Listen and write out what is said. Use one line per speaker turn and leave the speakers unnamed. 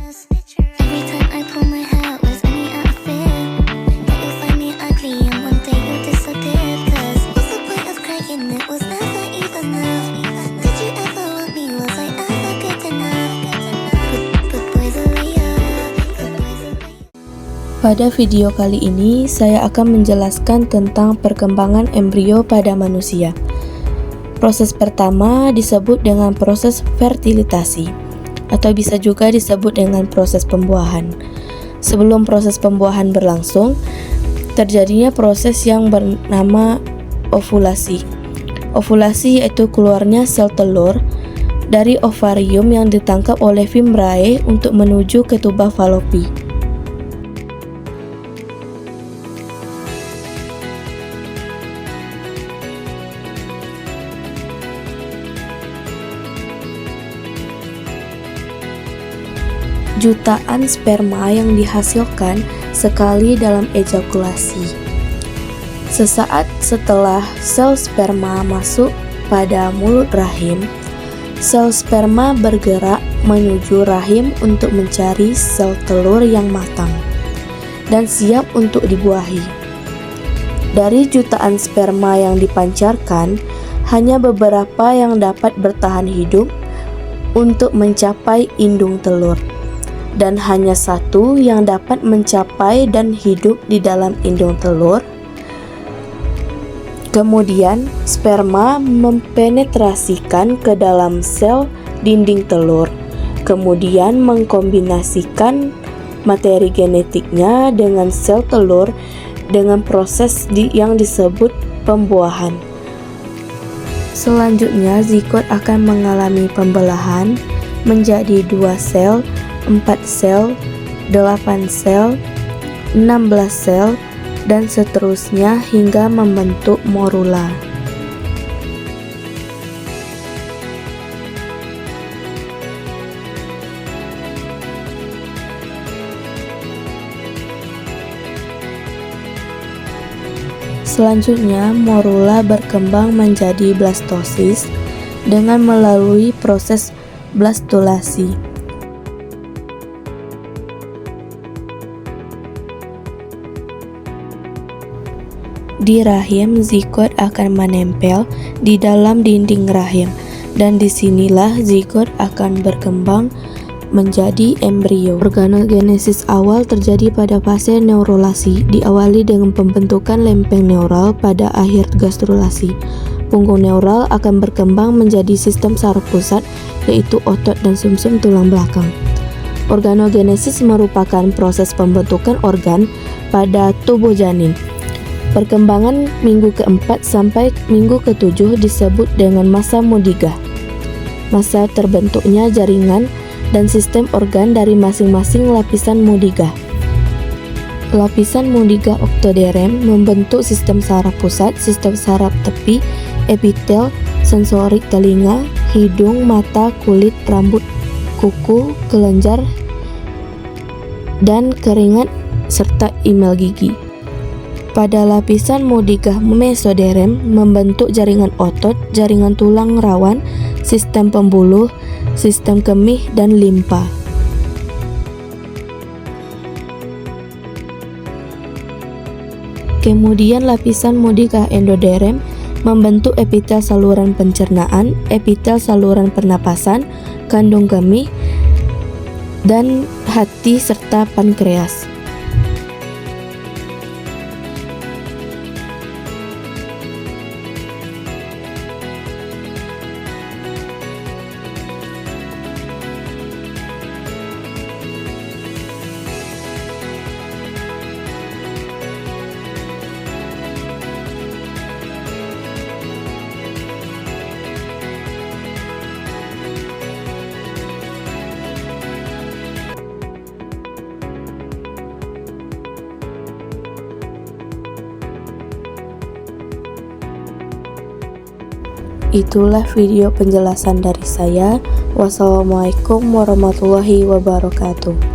Every time I pull my hair out, was only out of fear that you'll find me ugly and one day you'll disappear. 'Cause what's the point of crying? It was never even enough. Did you ever want me? Was I ever good enough? But boys are layers.
Pada video kali ini, saya akan menjelaskan tentang perkembangan embrio pada manusia. Proses pertama disebut dengan proses fertilitasi, atau bisa juga disebut dengan proses pembuahan. Sebelum proses pembuahan berlangsung, terjadinya proses yang bernama ovulasi. Ovulasi yaitu keluarnya sel telur dari ovarium yang ditangkap oleh fimbriae untuk menuju ke tuba falopi. Jutaan sperma yang dihasilkan sekali dalam ejakulasi. Sesaat setelah sel sperma masuk pada mulut rahim, sel sperma bergerak menuju rahim untuk mencari sel telur yang matang dan siap untuk dibuahi. Dari jutaan sperma yang dipancarkan, hanya beberapa yang dapat bertahan hidup untuk mencapai indung telur, dan hanya satu yang dapat mencapai dan hidup di dalam indung telur. Kemudian, sperma mempenetrasikan ke dalam sel dinding telur, kemudian mengkombinasikan materi genetiknya dengan sel telur dengan proses yang disebut pembuahan. Selanjutnya, zigot akan mengalami pembelahan menjadi 2 sel, 4 sel, 8 sel, 16 sel, dan seterusnya hingga membentuk morula. Selanjutnya, morula berkembang menjadi blastosis dengan melalui proses blastulasi. Di rahim, zigot akan menempel di dalam dinding rahim, dan disinilah zigot akan berkembang menjadi embrio. Organogenesis awal terjadi pada fase neurulasi, diawali dengan pembentukan lempeng neural pada akhir gastrulasi. Punggung neural akan berkembang menjadi sistem saraf pusat, yaitu otot dan sumsum tulang belakang. Organogenesis merupakan proses pembentukan organ pada tubuh janin. Perkembangan minggu ke-4 sampai minggu ke-7 disebut dengan masa mudigah. Masa terbentuknya jaringan dan sistem organ dari masing-masing lapisan mudigah. Lapisan mudigah oktoderm membentuk sistem saraf pusat, sistem saraf tepi, epitel, sensorik telinga, hidung, mata, kulit, rambut, kuku, kelenjar, dan keringat, serta imel gigi. Pada lapisan mudigah mesoderm membentuk jaringan otot, jaringan tulang rawan, sistem pembuluh, sistem kemih, dan limpa. Kemudian lapisan mudigah endoderm membentuk epitel saluran pencernaan, epitel saluran pernapasan, kandung kemih, dan hati serta pankreas. Itulah video penjelasan dari saya. Wassalamualaikum warahmatullahi wabarakatuh.